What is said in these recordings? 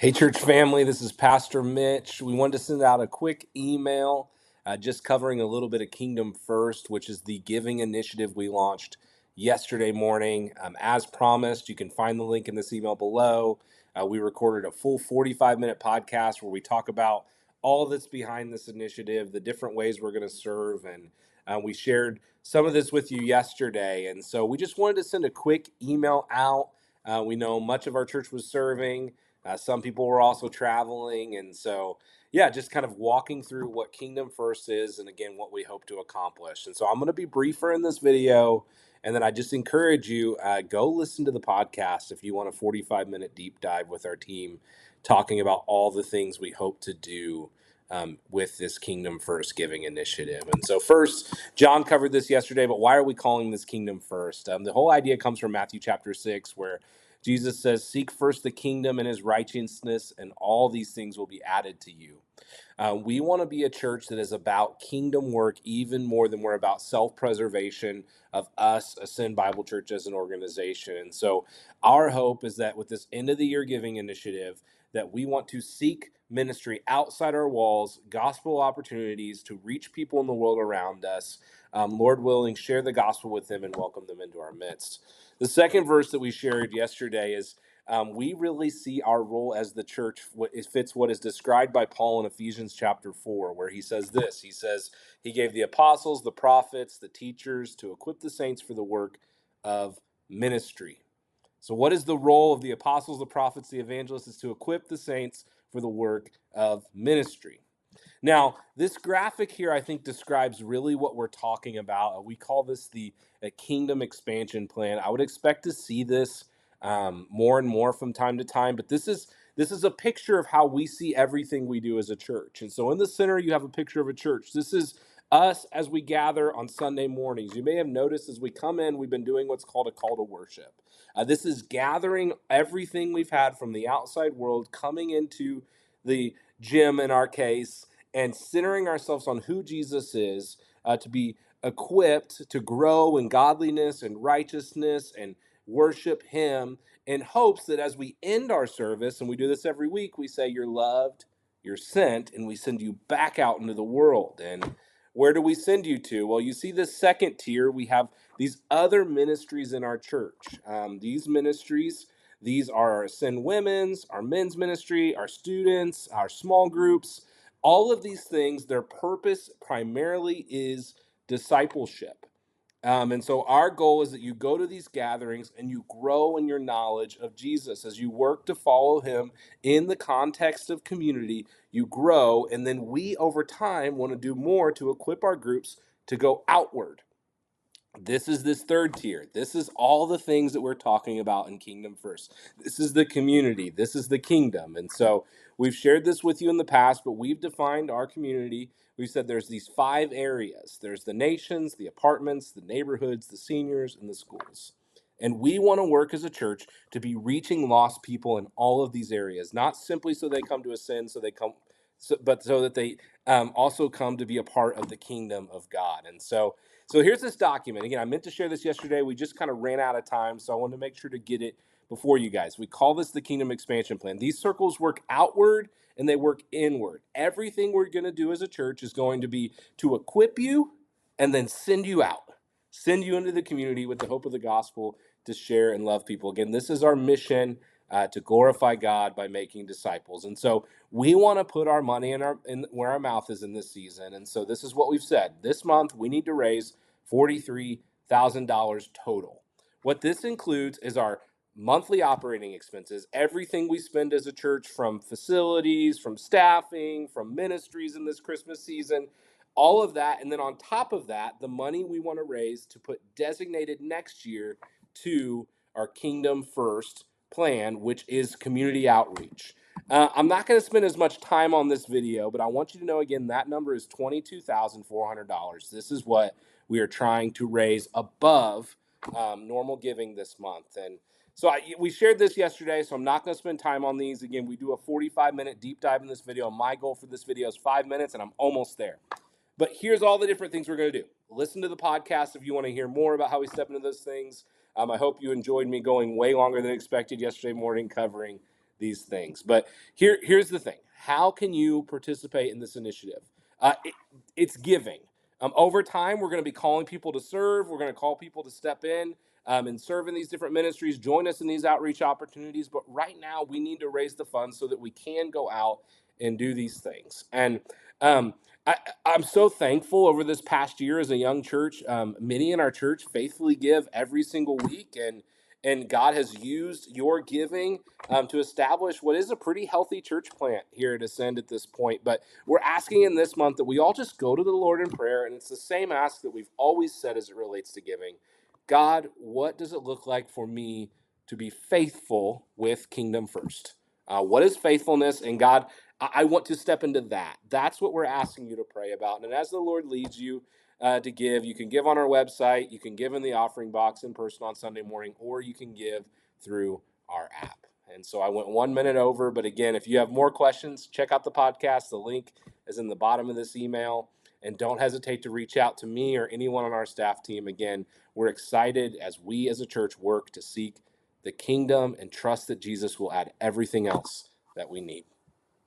Hey, church family, this is Pastor Mitch. We wanted to send out a quick email just covering a little bit of Kingdom First, which is the giving initiative we launched yesterday morning. As promised, you can find the link in this email below. We recorded a full 45-minute podcast where we talk about all that's behind this initiative, the different ways we're going to serve, and we shared some of this with you yesterday. And so we just wanted to send a quick email out. We know much of our church was serving. Some people were also traveling. And so, yeah, just kind of walking through what Kingdom First is and again, what we hope to accomplish. And so I'm going to be briefer in this video. And then I just encourage you, go listen to the podcast if you want a 45-minute deep dive with our team talking about all the things we hope to do with this Kingdom First giving initiative. And so first, John covered this yesterday, but why are we calling this Kingdom First? The whole idea comes from Matthew chapter 6, where Jesus says, seek first the kingdom and his righteousness, and all these things will be added to you. We want to be a church that is about kingdom work even more than we're about self-preservation of us, Ascend Bible Church, as an organization. And so our hope is that with this end of the year giving initiative, that we want to seek ministry outside our walls, gospel opportunities to reach people in the world around us, Lord willing, share the gospel with them and welcome them into our midst. The second verse that we shared yesterday is we really see our role as the church. It fits what is described by Paul in Ephesians chapter 4, where he says this. He says, he gave the apostles, the prophets, the teachers to equip the saints for the work of ministry. So what is the role of the apostles, the prophets, the evangelists? Is to equip the saints for the work of ministry. Now, this graphic here, I think, describes really what we're talking about. We call this the kingdom expansion plan. I would expect to see this more and more from time to time, but this is a picture of how we see everything we do as a church. And so in the center, you have a picture of a church. This is us as we gather on Sunday mornings. You may have noticed as we come in, we've been doing what's called a call to worship. This is gathering everything we've had from the outside world, coming into the gym in our case, and centering ourselves on who Jesus is, to be equipped to grow in godliness and righteousness and worship him, in hopes that as we end our service, and we do this every week, we say, you're loved, you're sent, and we send you back out into the world. And where do we send you to? Well, you see this second tier, we have these other ministries in our church. These ministries, these are our Ascend Women's, our men's ministry, our students, our small groups. All of these things, their purpose primarily is discipleship. And so our goal is that you go to these gatherings and you grow in your knowledge of Jesus. As you work to follow him in the context of community, you grow. And then we, over time, want to do more to equip our groups to go outward. This is this third tier. This is all the things that we're talking about in Kingdom First. This is the community. This is the kingdom. And so we've shared this with you in the past, but we've defined our community. We've said there's these 5 areas. There's the nations, the apartments, the neighborhoods, the seniors, and the schools. And we want to work as a church to be reaching lost people in all of these areas, not simply so they come to Ascend, but so that they also come to be a part of the kingdom of God. And so here's this document. Again, I meant to share this yesterday. We just kind of ran out of time, so I wanted to make sure to get it before you guys. We call this the Kingdom Expansion Plan. These circles work outward and they work inward. Everything we're going to do as a church is going to be to equip you and then send you out, send you into the community with the hope of the gospel to share and love people. Again, this is our mission, to glorify God by making disciples. And so we want to put our money in where our mouth is in this season. And so this is what we've said. This month, we need to raise $43,000 total. What this includes is our monthly operating expenses, everything we spend as a church, from facilities, from staffing, from ministries in this Christmas season, all of that. And then on top of that, the money we want to raise to put designated next year to our Kingdom First plan, which is community outreach. I'm not going to spend as much time on this video, but I want you to know, again, that number is $22,400. This is what we are trying to raise above normal giving this month. And so we shared this yesterday, so I'm not going to spend time on these. Again, we do a 45-minute deep dive in this video. My goal for this video is 5 minutes, and I'm almost there. But here's all the different things we're going to do. Listen to the podcast if you want to hear more about how we step into those things. I hope you enjoyed me going way longer than expected yesterday morning covering these things. But here's the thing. How can you participate in this initiative? It's giving. Over time, we're going to be calling people to serve. We're going to call people to step in and serve in these different ministries, join us in these outreach opportunities. But right now, we need to raise the funds so that we can go out and do these things. And um, I, I'm so thankful over this past year as a young church. Many in our church faithfully give every single week, and God has used your giving to establish what is a pretty healthy church plant here at Ascend at this point. But we're asking in this month that we all just go to the Lord in prayer, and it's the same ask that we've always said as it relates to giving. God, what does it look like for me to be faithful with Kingdom First? What is faithfulness? And God, I want to step into that. That's what we're asking you to pray about. And as the Lord leads you to give, you can give on our website, you can give in the offering box in person on Sunday morning, or you can give through our app. And so I went 1 minute over, but again, if you have more questions, check out the podcast. The link is in the bottom of this email. And don't hesitate to reach out to me or anyone on our staff team. Again, we're excited as we as a church work to seek the kingdom and trust that Jesus will add everything else that we need.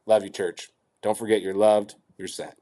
Love you, church. Don't forget you're loved, you're sent.